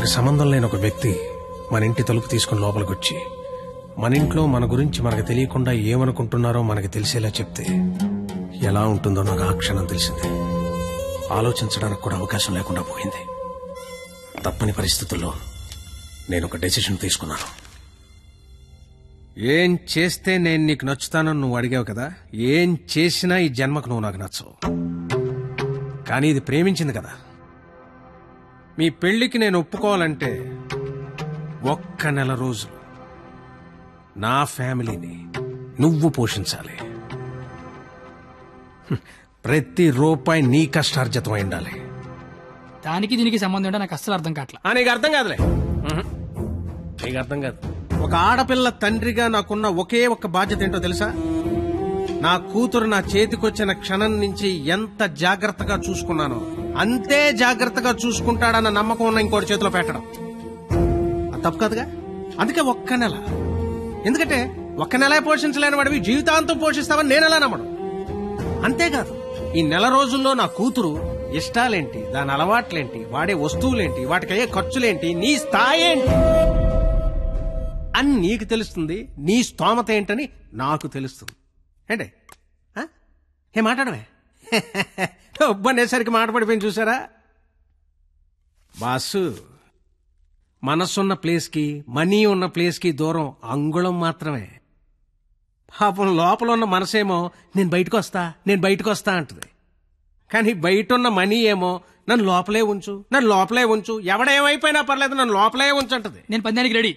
మనకు సంబంధం లేని ఒక వ్యక్తి మన ఇంటి తలుపు తీసుకుని లోపలికి వచ్చి మన ఇంట్లో మన గురించి మనకు తెలియకుండా ఏమనుకుంటున్నారో మనకు తెలిసేలా చెప్తే ఎలా ఉంటుందో నాకు ఆ క్షణం తెలిసింది. ఆలోచించడానికి కూడా అవకాశం లేకుండా పోయింది. తప్పని పరిస్థితుల్లో నేను ఒక డెసిషన్ తీసుకున్నాను. ఏం చేస్తే నేను నీకు నచ్చుతానని నువ్వు అడిగావు కదా, ఏం చేసినా ఈ జన్మకు నువ్వు నాకు నచ్చవు. కానీ ఇది ప్రేమించింది కదా. మీ పెళ్లికి నేను ఒప్పుకోవాలంటే 1 నెల రోజులు నా ఫ్యామిలీని నువ్వు పోషించాలి. ప్రతి రూపాయి నీ కష్టార్జితం అయి ఉండాలి. దానికి దీనికి సంబంధం ఏంటో నాకు అస్సలు అర్థం కావట్లా. నీకు అర్థం కాదులే. నీకు అర్థం కాదు. ఒక ఆడపిల్ల తండ్రిగా నాకున్న ఒకే ఒక్క బాధ్యత ఏంటో తెలుసా? నా కూతురు నా చేతికొచ్చిన క్షణం నుంచి ఎంత జాగ్రత్తగా చూసుకున్నానో అంతే జాగ్రత్తగా చూసుకుంటాడన్న నమ్మకం ఉన్న ఇంకోటి చేతిలో పెట్టడం. అది తప్పు కాదుగా. అందుకే 1 నెల. ఎందుకంటే 1 నెల పోషించలేని వాడివి జీవితాంతం పోషిస్తావని నేనెలా నమ్మడం. అంతేకాదు, ఈ నెల రోజుల్లో నా కూతురు ఇష్టాలేంటి, దాని అలవాట్లేంటి, వాడే వస్తువులేంటి, వాటికయ్యే ఖర్చులేంటి, నీ స్థాయి ఏంటి అని నీకు తెలుస్తుంది. నీ స్తోమత ఏంటని నాకు తెలుస్తుంది. ఏంటి ఏ మాట్లాడమే ఒబ్బనేసరికి మాట పడిపోయింది చూసారా? బాసు, మనసున్న ప్లేస్కి మనీ ఉన్న ప్లేస్కి దూరం అంగుళం మాత్రమే. పాపం లోపల ఉన్న మనసేమో నేను బయటకు వస్తా అంటుంది. కానీ బయట ఉన్న మనీ ఏమో నన్ను లోపలే ఉంచు, ఎవడేమైపోయినా పర్లేదు నన్ను లోపలే ఉంచంటది. నేను పందానికి రెడీ.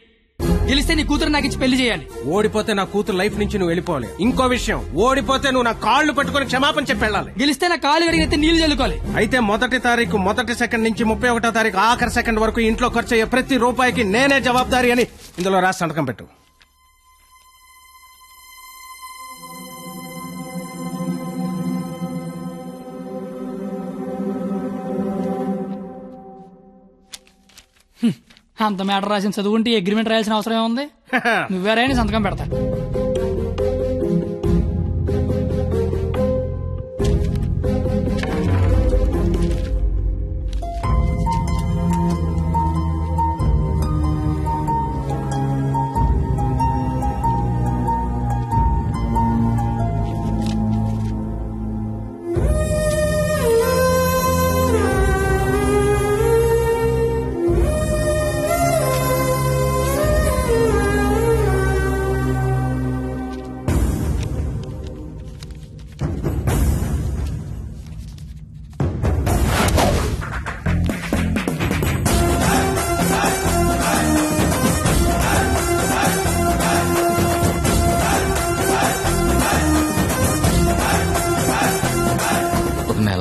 గెలిస్తే నీ కూతురు నాకు ఇచ్చి పెళ్లి చేయాలి. ఓడిపోతే నా కూతురు లైఫ్ నుంచి నువ్వు వెళ్ళిపోవాలి. ఇంకో విషయం, ఓడిపోతే నువ్వు నా కాళ్ళు పట్టుకుని క్షమాపణ చెప్పి వెళ్ళాలి. గెలిస్తే నా కాళ్ళు కడిగితే నీళ్లు చల్లుకోవాలి. అయితే 1వ తారీఖు 1వ సెకండ్ నుంచి 31వ తారీఖు ఆఖరి సెకండ్ వరకు ఇంట్లో ఖర్చు అయ్యే ప్రతి రూపాయికి నేనే జవాబారి అని ఇందులో రాసి సంతకం పెట్టు. అంత మ్యాటర్ రాసిన చదువుంటే అగ్రిమెంట్ రాయాల్సిన అవసరం ఏముంది? నువ్వేరైనా సంతకం పెడతా.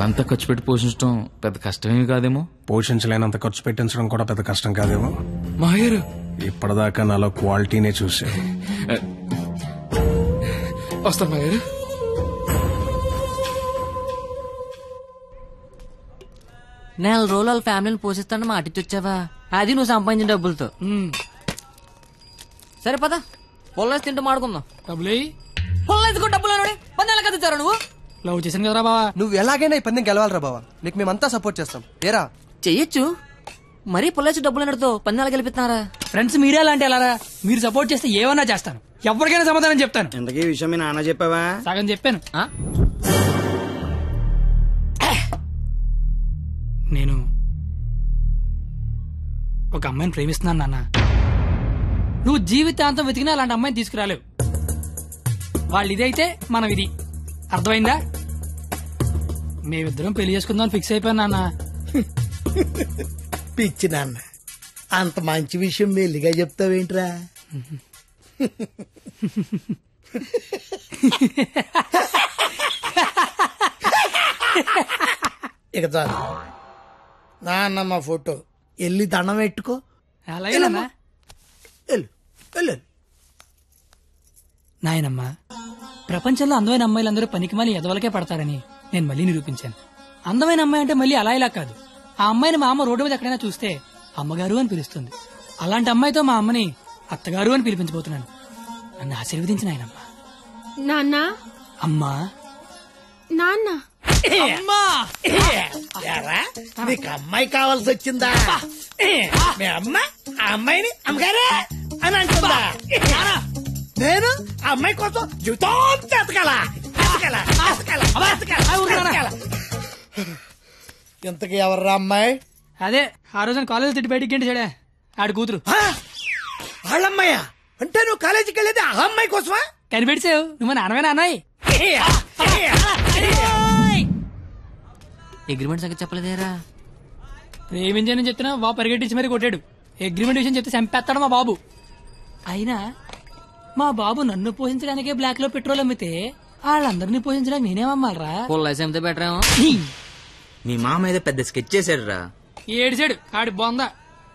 అంతా ఖర్చు పెట్టి పోషించడం పెద్ద కష్టమేమి కాదేమో. పోషించలేనంత ఖర్చు పెట్టించడం కూడా పెద్ద కష్టం కాదేమో. మాయర్ ఇప్పటిదాకా నాలో క్వాలిటీనే చూసా. వస్తాను మాయర్. నెల రోజులు వాళ్ళ ఫ్యామిలీని పోషిస్తాను మాటిచ్చొచ్చావా? అది నువ్వు సంపాదించిన డబ్బులతో. సరే పద, పొల్లేసి తింటూ మాడుకుందాం. డబ్బులు పొల్లేసుకో. డబ్బులు పందాలు కదుతారా నువ్వు? లవ్ చేశాను కదరా బావా. నువ్వు ఎలాగైనా ఈ పందెం గెలవాలరా బావా. నీకు మేమంతా సపోర్ట్ చేస్తాం. ఏరా చెయ్యొచ్చు. మరీ పొల్లేసి డబ్బులు అన్నతో పందాలు గెలిపిస్తున్నారా? ఫ్రెండ్స్ మీరే అలాంటి ఎలారా? మీరు సపోర్ట్ చేస్తే ఏమన్నా చేస్తాను. ఎవరికైనా సమాధానం చెప్తాను. ఇంతకీ విషయం మీ నాన్న చెప్పావా? సగం చెప్పాను. నేను ఒక అమ్మాయిని ప్రేమిస్తున్నాను నాన్న. నువ్వు జీవితాంతం వెతికినా అలాంటి అమ్మాయిని తీసుకురాలేవు. వాళ్ళు ఇదైతే మనం ఇది. అర్థమైందా? మేమిద్దరం పెళ్లి చేసుకుందాం ఫిక్స్ అయిపోయాను నాన్న. పిచ్చి నాన్న, అంత మంచి విషయం మెల్లిగా చెప్తావేంట్రా? ఇక చాలు నాన్న, మా ఫోటో వెళ్ళి దండం పెట్టుకో. అలాగే నాయనమ్మా, ప్రపంచంలో అందమైన అమ్మాయిలందరూ పనికిమాలి ఎదవలకే పడతారని నేను మళ్ళీ నిరూపించాను. అందమైన అమ్మాయి అంటే మళ్ళీ అలా ఇలా కాదు. ఆ అమ్మాయిని మా అమ్మ రోడ్డు మీద ఎక్కడైనా చూస్తే అమ్మగారు అని పిలుస్తుంది. అలాంటి అమ్మాయితో మా అమ్మని అత్తగారు అని పిలిపించబోతున్నాను. నన్ను ఆశీర్వదించిన ఆయనమ్మా. నాన్న, అమ్మా, నాన్న, నీకు అమ్మాయి కావాల్సి వచ్చిందా? మీ అమ్మ ఆ అమ్మాయిని అమ్మగారే అని అంటుందా? నేను ఆ అమ్మాయి కోసం జీవితం ఇంతకీ ఎవర్రా అమ్మాయి? అదే ఆ రోజున కాలేజ్ తిట్టి బయటికి గంట చెడే ఆడి కూతురు. వాళ్ళమ్మాయా? అంటే నువ్వు కాలేజీకి వెళ్ళేది ఆ అమ్మాయి కోసమా? కనిపెడిసావు నువ్వు నాన్నమే నాన్నయ్య. అగ్రిమెంట్ సంగతి చెప్పలేదేరా? ప్రేమించానని చెప్తున్నా బాబు పరిగెట్టించి మరీ కొట్టాడు. అగ్రిమెంట్ విషయం చెప్తే చంపేస్తాడు మా బాబు. అయినా మా బాబు నన్ను పోషించడానికే బ్లాక్ లో పెట్రోల్ అమ్మితే వాళ్ళందరినీ పోషించడానికి నేనేమమ్మాలరా? పొల్లైతే బెటర్ ఏమో. మీ మామ ఏదో పెద్ద స్కెచ్ చేశాడు రా. ఏడిచాడు ఆడి బొంద.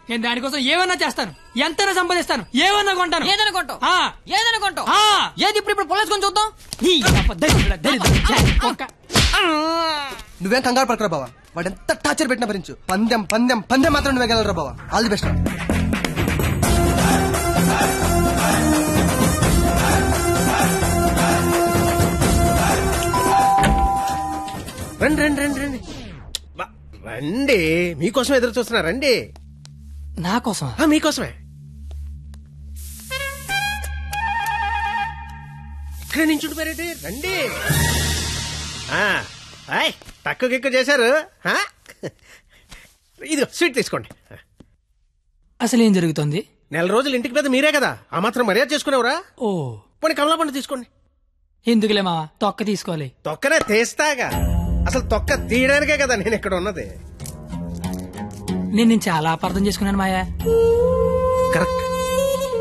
నేను దానికోసం ఏమన్నా చేస్తాను, ఎంతైనా సంపాదిస్తాను, ఏమన్నా కొంటాను. ఏదైనా కొంటావు? ఆ. ఏదైనా కొంటావు? ఆ. ఏది ఇప్పుడు పొల్లేసుకొని చూద్దాం. నువ్వేం కంగారు పడకరా బావా, వాడు ఎంత టార్చర్ పెట్టినా భరించు. పందెం పందెం పందెం మాత్రం నువ్వే గెలరా బావా. All the best. రండి రండి రండి రండి రండి, మీకోసం ఎదురు చూస్తున్నా. రండి. నా కోసం? మీకోసమే. ఇక్కడ నించుండిపోయారండి. రండి. తక్కువ గిక్కు చేశారు. ఇది స్వీట్ తీసుకోండి. అసలు ఏం జరుగుతుంది? నెల రోజులు ఇంటికి పెద్ద మీరే కదా, ఆ మాత్రం మర్యాద చేసుకునేవరా? ఓ పోనీ కమలా పండు తీసుకోండి. ఎందుకులే మావా, తొక్క తీసుకోవాలి. తొక్కనే తీస్తాగా, అసలు తొక్క తీయడానికే కదా నేను ఇక్కడ ఉన్నది. నేను చాలా అపార్థం చేసుకున్నాను మాయా. కరెక్ట్,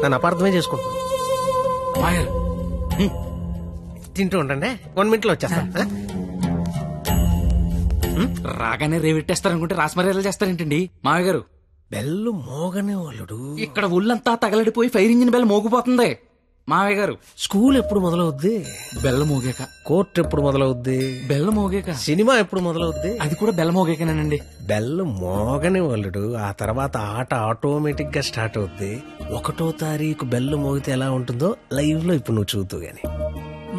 నన్ను అపార్థమే చేసుకుంటున్నాను. తింటూ ఉండండి, 1 minute లో వచ్చేస్తా. రాగానే రేవెట్టేస్తారనుకుంటే రాస్మర్యాలు చేస్తారేంటండి మావయ్య గారు? బెల్లు మోగనే వాళ్ళుడు. ఇక్కడ ఒళ్ళంతా తగలడిపోయి ఫైర్ ఇంజిన్ బెల్ మోగిపోతుంది మావయ్య గారు. స్కూల్ ఎప్పుడు మొదలవుద్ది? బెల్ల మోగాక. కోర్టు ఎప్పుడు మొదలవుద్ది? బెల్ల మోగాక. సినిమా ఎప్పుడు మొదలవుద్ది? అది కూడా బెల్ల మోగాకనేనండి. బెల్లు మోగని వాళ్ళుడు, ఆ తర్వాత ఆట ఆటోమేటిక్ గా స్టార్ట్ అవుద్ది. 1వ తారీఖు బెల్లు మోగితే ఎలా ఉంటుందో లైవ్ లో ఇప్పుడు నువ్వు చూద్దు గాని.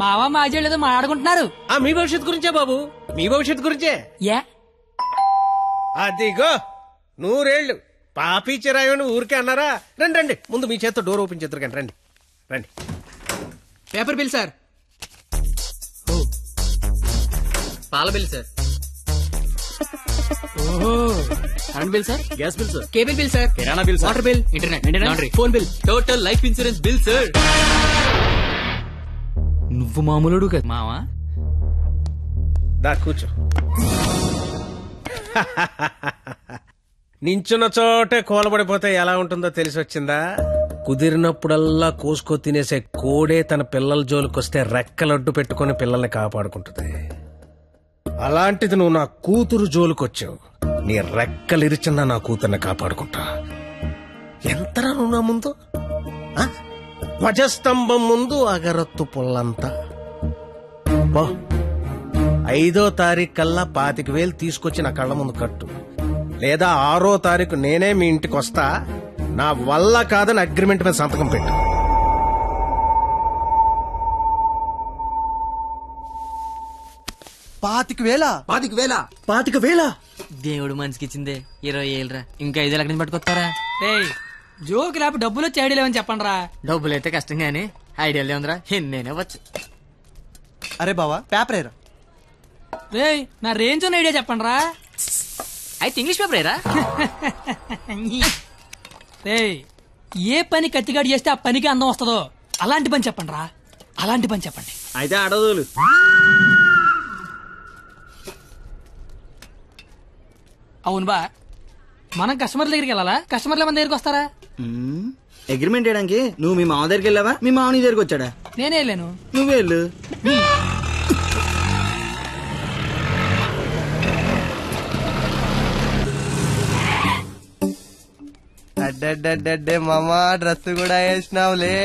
మావా మాజీ ఏదో మాట్లాడుకుంటున్నారు. మీ భవిష్యత్తు గురించే బాబు, మీ భవిష్యత్తు గురించే. యా అదిగో 100 ఏళ్ళు పాపి చిరాయని ఊరికే అన్నారా? రండి రండి, ముందు మీ చేత్తో డోర్ ఓపెన్ చేద్దరు కానీ. రండి రండి. Paper bill sir. పాల బిల్ సార్. ఓహో. Current bill sir. Gas bill sir. Cable bill sir. కిరాణా bill sir. Water bill. Internet laundry. Phone bill. Total life insurance bill sir. నువ్వు మామూలుడు కదా మావా. దా కూర్చో. నించున్న చోటే కోలబడిపోతే ఎలా ఉంటుందో తెలిసి వచ్చిందా? కుదిరినప్పుడల్లా కోసుకో తినేసే కోడే తన పిల్లల జోలికొస్తే రెక్కలడ్డు పెట్టుకుని పిల్లల్ని కాపాడుకుంటుంది. అలాంటిది నువ్వు నా కూతురు జోలికొచ్చావు, నీ రెక్కలిరిచినా నా కూతుర్ని కాపాడుకుంటా. ఎంతరా నువ్వు నా ముందు? ధ్వజస్తంభం ముందు అగరత్తు పుల్లంతా. 5వ తారీఖు కల్లా 25,000 తీసుకొచ్చి నా కళ్ళ ముందు కట్టు, లేదా 6వ తారీఖు నేనే మీ ఇంటికి వస్తా. నా వల్ల కాదని అగ్రిమెంట్ మీద సంతకం పెట్టు. పాతిక వేల దేవుడు మనిషికి ఇచ్చిందే 20 ఏళ్ళరా, ఇంకా 5 లక్షల నుంచి పట్టుకొస్తారా? జోకి లేకపోతే డబ్బులు వచ్చి ఐడియా లేవని చెప్పండి రా. డబ్బులు అయితే కష్టం గానీ ఐడియాలు ఏముందిరా, నేనే వచ్చు. అరే బావా పేపర్ ఏరా. రే నా రేంజ్ ఉన్న ఐడియా చెప్పండి రా. అయితే ఇంగ్లీష్ పేపర్ ఏరా. రే ఏ పని కత్తిగాడి చేస్తే ఆ పనికి అందం వస్తుందో అలాంటి పని చెప్పండి రా, అలాంటి పని చెప్పండి. అయితే అడదులు. అవును బా, మనం కస్టమర్ల దగ్గరికి వెళ్ళాలా, కస్టమర్ల మన దగ్గరికి వస్తారా? అగ్రిమెంట్ చేయడానికి నువ్వు మీ మామ దగ్గరికి వెళ్ళావా, మీ మామ నీ దగ్గరికి వచ్చాడా? నేనే వెళ్ళాను. నువ్వే వెళ్ళు. అడ్డే మామా డ్రెస్ కూడా వేసినావులే.